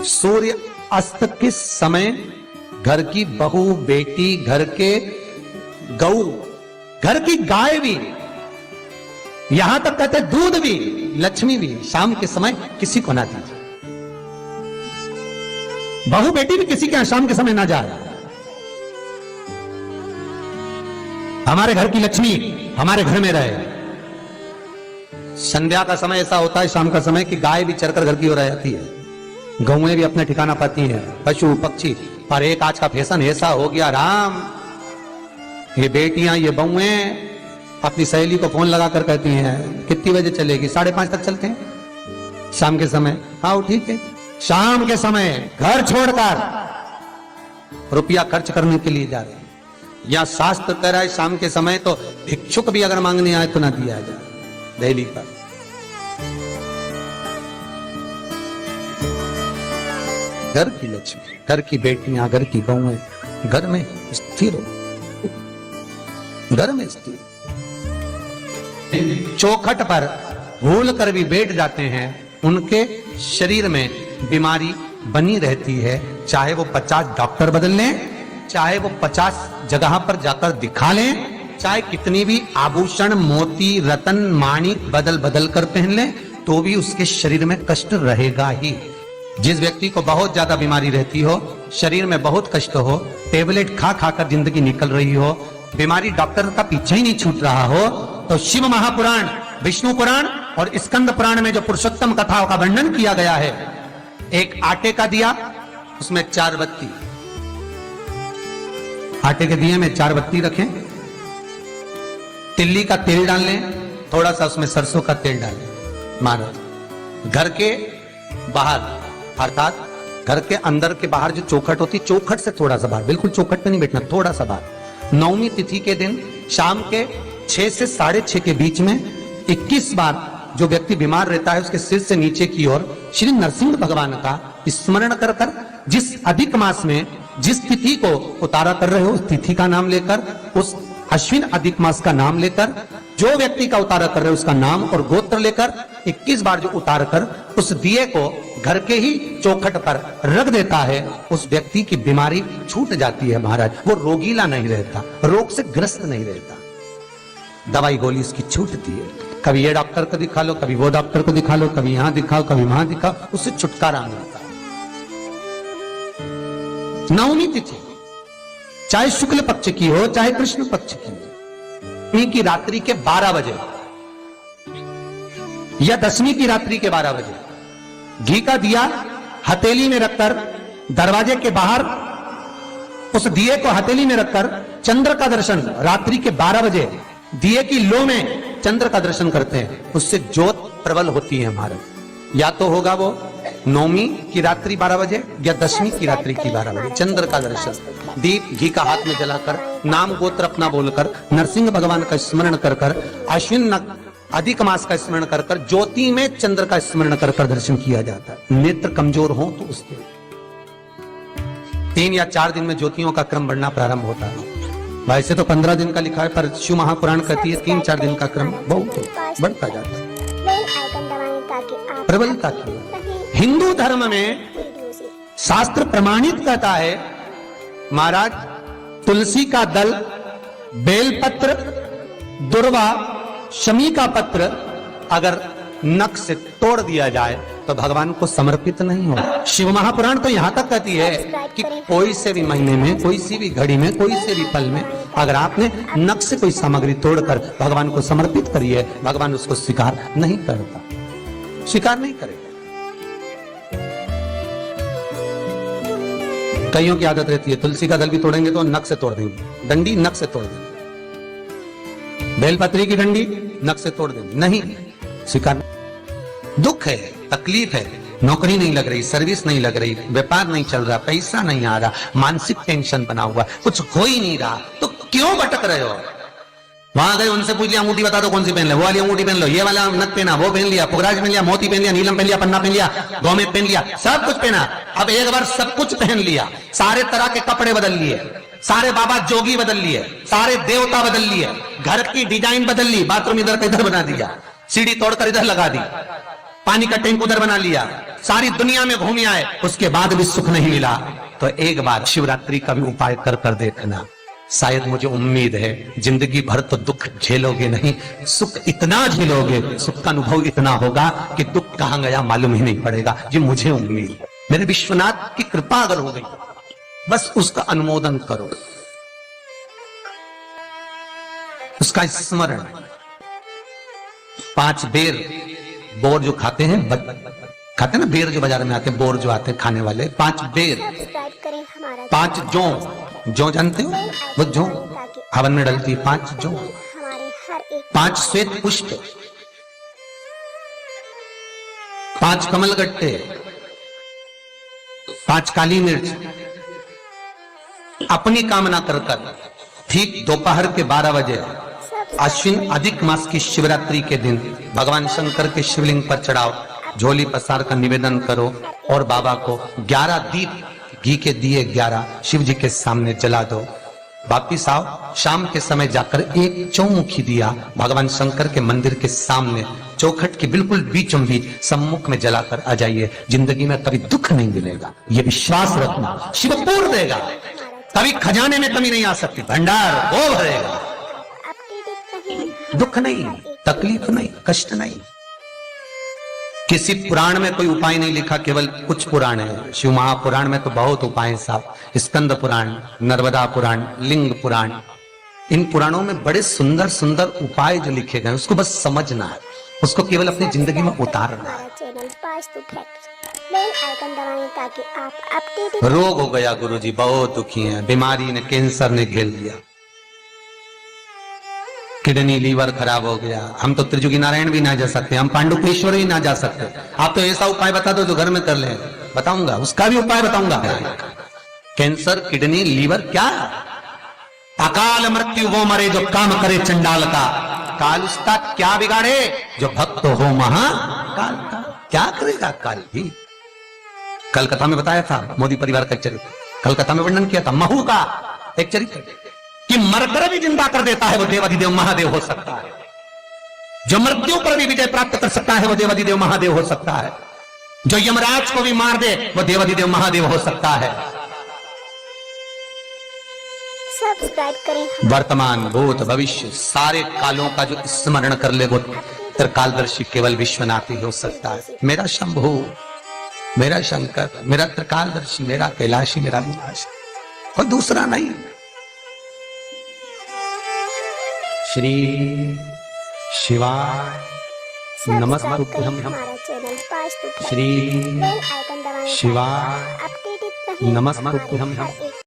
सूर्य अस्त के समय घर की बहू, बेटी, घर के गऊ, घर की गाय भी, यहां तक कहते दूध भी, लक्ष्मी भी शाम के समय किसी को ना दीजिए। बहू बेटी भी किसी के यहां शाम के समय ना जाए। हमारे घर की लक्ष्मी हमारे घर में रहे। संध्या का समय ऐसा होता है, शाम का समय, कि गाय भी चरकर घर की ओर आ जाती है, गौएं भी अपने ठिकाना पाती हैं, पशु पक्षी। पर एक आज का फैशन ऐसा हो गया राम, ये बेटियां, ये बहुएं अपनी सहेली को फोन लगा कर कहती हैं कितनी बजे चलेगी? 5:30 तक चलते हैं शाम के समय। हाँ ठीक है, शाम के समय घर छोड़कर रुपया खर्च करने के लिए जा रहे हैं। या शास्त्र कह रहा है शाम के समय तो भिक्षुक भी अगर मांगने आए तो ना दिया जाए। दिल्ली पर घर की लक्ष्मी, घर की बेटियां, घर की बहुएं घर में स्थिर हो, घर में स्थिर। चौखट पर भूल कर भी बैठ जाते हैं, उनके शरीर में बीमारी बनी रहती है। चाहे वो 50 डॉक्टर बदल लें, चाहे वो 50 जगह पर जाकर दिखा लें, चाहे कितनी भी आभूषण, मोती, रतन, माणिक बदल बदल कर पहन लें, तो भी उसके शरीर में कष्ट रहेगा ही। जिस व्यक्ति को बहुत ज्यादा बीमारी रहती हो, शरीर में बहुत कष्ट हो, टेबलेट खा खाकर जिंदगी निकल रही हो, बीमारी डॉक्टर का पीछे ही नहीं छूट रहा हो, तो शिव महापुराण, विष्णु पुराण और स्कंद पुराण में जो पुरुषोत्तम कथाओं का वर्णन किया गया है, एक आटे का दिया, उसमें 4 बत्ती, आटे के दिए में 4 बत्ती रखें, तिल्ली का तेल डाल लें, थोड़ा सा उसमें सरसों का तेल डालें। महाराज घर के बाहर, अर्थात घर के अंदर के बाहर जो चौखट होती, चौखट से थोड़ा सा बाहर, बिल्कुल चौखट पे नहीं बैठना, थोड़ा सा बाहर, 9वीं तिथि के दिन शाम के 6 से 6:30 के बीच में 21 बार जो व्यक्ति बीमार रहता है उसके सिर से नीचे की ओर श्री नरसिंह भगवान का स्मरण कर कर, जिस अधिक मास में जिस तिथि को उतारा कर रहे हो उस तिथि का नाम लेकर, उस अश्विन अधिक मास का नाम लेकर, जो व्यक्ति का उतारा कर रहे हो उसका नाम और गोत्र लेकर 21 बार जो उतार कर उस दिए को घर के ही चौखट पर रख देता है, उस व्यक्ति की बीमारी छूट जाती है महाराज। वो रोगीला नहीं रहता, रोग से ग्रस्त नहीं रहता, दवाई गोली उसकी छूटती है। कभी ये डॉक्टर को दिखा लो, कभी वो डॉक्टर को दिखा लो, कभी यहां दिखाओ, कभी वहां दिखाओ, उससे छुटकारा मिलता है। 9वीं तिथि चाहे शुक्ल पक्ष की हो चाहे कृष्ण पक्ष की हो, की रात्रि के 12 बजे या 10वीं की रात्रि के 12 बजे घी का दिया हथेली में रखकर दरवाजे के बाहर उस दिए को हथेली में रखकर चंद्र का दर्शन रात्रि के 12 बजे दिए की लो में चंद्र का दर्शन करते हैं, उससे ज्योत प्रबल होती है महाराज। या तो होगा वो 9वीं की रात्रि 12 बजे या 10वीं की रात्रि की 12 बजे चंद्र का दर्शन, दीप घी का हाथ में जलाकर, नाम गोत्र अपना बोलकर, नरसिंह भगवान का स्मरण कर कर, अश्विन अधिक मास का स्मरण कर कर, ज्योति में चंद्र का स्मरण कर कर दर्शन किया जाता है। नेत्र कमजोर हो तो उसके 3 या 4 दिन में ज्योतियों का क्रम बढ़ना प्रारंभ होता है। वैसे तो 15 दिन का लिखा है, पर शिव महापुराण कहती है 3-4 दिन का क्रम बहुत बढ़ता जाता है प्रबलता की। हिंदू धर्म में शास्त्र प्रमाणित कहता है महाराज, तुलसी का दल, बेलपत्र, दुर्वा, शमी का पत्र अगर नख से तोड़ दिया जाए तो भगवान को समर्पित नहीं हो। शिव महापुराण तो यहां तक कहती है कि कोई से भी महीने में, कोई सी भी घड़ी में, कोई से भी पल में अगर आपने नख से कोई सामग्री तोड़कर भगवान को समर्पित करी है, भगवान उसको स्वीकार नहीं करता, स्वीकार नहीं करेगा। कईयों की आदत रहती है तुलसी का दल भी तोड़ेंगे तो नख से तोड़ देंगे, डंडी नख से तोड़ देंगे, बेलपत्री की डंडी नख से तोड़ देंगे, नहीं स्वीकार। दुख है, तकलीफ है, नौकरी नहीं लग रही, सर्विस नहीं लग रही, व्यापार नहीं चल रहा, पैसा नहीं आ रहा, मानसिक टेंशन बना हुआ, कुछ हो ही नहीं रहा, तो क्यों भटक रहे हो? वहां गए, उनसे पूछ लिया अंगूठी बता दो कौन सी पहन ले, वो वाली अंगूठी पहन लो, ये वाला नथ पहना, वो पहन लिया, पुखराज पहन लिया, मोती पहन लिया, नीलम पहन लिया, पन्ना पहन लिया, गौमेद पहन लिया, सब कुछ पहना। अब एक बार सब कुछ पहन लिया, सारे तरह के कपड़े बदल लिए, सारे बाबा जोगी बदल लिए, सारे देवता बदल लिए, घर की डिजाइन बदल ली, बाथरूम इधर का इधर बना दिया, सीढ़ी तोड़कर इधर लगा दी, पानी का टैंक उधर बना लिया, सारी दुनिया में घूम आए, उसके बाद भी सुख नहीं मिला, तो एक बार शिवरात्रि का भी उपाय कर कर देखना। शायद मुझे उम्मीद है जिंदगी भर तो दुख झेलोगे नहीं, सुख इतना झेलोगे, सुख का अनुभव इतना होगा कि दुख कहां गया मालूम ही नहीं पड़ेगा। ये मुझे उम्मीद है, मेरे विश्वनाथ की कृपा अगर हो गई, बस उसका अनुमोदन करो, उसका स्मरण। 5 बेर बोर जो खाते हैं, खाते हैं ना बेर जो बाजार में आते हैं, बोर जो आते हैं खाने वाले, 5 बेर, 5 जौ जानते हो, वो जौ हवन में डलती है, 5 जौ, 5 श्वेत पुष्प, 5 कमल गट्टे, 5 काली मिर्च, अपनी कामना कर कर ठीक दोपहर के 12 बजे अश्विन अधिक मास की शिवरात्रि के दिन भगवान शंकर के शिवलिंग पर चढ़ाओ, झोली पसार का निवेदन करो और बाबा को 11 दीप घी के दिए 11 शिव जी के सामने जला दो। वापिस आओ, शाम के समय जाकर एक चौमुखी दिया भगवान शंकर के मंदिर के सामने चौखट के बिल्कुल बीचों बीच सम्मुख में जलाकर आ जाइए। जिंदगी में कभी दुख नहीं मिलेगा, ये विश्वास रखना, शिव पूर्ण देगा, कभी खजाने में कमी नहीं आ सकती, भंडार वो भरेगा, दुख नहीं, तकलीफ नहीं, कष्ट नहीं। किसी पुराण में कोई उपाय नहीं लिखा, केवल कुछ पुराण है। शिव महापुराण में तो बहुत उपाय साहब, स्कंद पुराण, नर्मदा पुराण, लिंग पुराण, इन पुराणों में बड़े सुंदर सुंदर उपाय जो लिखे गए, उसको बस समझना है, उसको केवल अपनी जिंदगी में उतारना है। रोग हो गया गुरुजी, बहुत दुखी हैं, बीमारी ने, कैंसर ने घेर लिया, किडनी लीवर खराब हो गया, हम तो त्रिजुगी नारायण भी ना जा सकते, हम पांडुपेश्वर ही ना जा सकते, आप तो ऐसा उपाय बता दो जो घर में कर ले। बताऊंगा, उसका भी उपाय बताऊंगा। कैंसर, किडनी, लीवर, क्या अकाल मृत्यु वो मरे जो काम करे चंडाल का, काल उसका क्या बिगाड़े जो भक्त हो महाकाल का। क्या करेगा काल भी। कलकत्ता में बताया था मोदी परिवार का चरित्र, कलकत्ता में वर्णन किया था महू का एक चरित्र कि मरकर भी जिंदा कर देता है वो देवाधिदेव महादेव हो सकता है, जो मृत्यु पर भी विजय प्राप्त कर सकता है वो देवाधिदेव महादेव हो सकता है, जो यमराज को भी मार दे वो देवाधिदेव महादेव हो सकता है। सब्सक्राइब करें। वर्तमान, भूत, भविष्य सारे कालों का जो स्मरण कर ले वो त्रिकालदर्शी केवल विश्वनाथ ही हो सकता है। मेरा शंभु, मेरा शंकर, मेरा त्रिकालदर्शी, मेरा कैलाशी, मेरा विनाश, कोई दूसरा नहीं। श्री शिवाय नमस्ते। श्री शिवाय नमस्ते।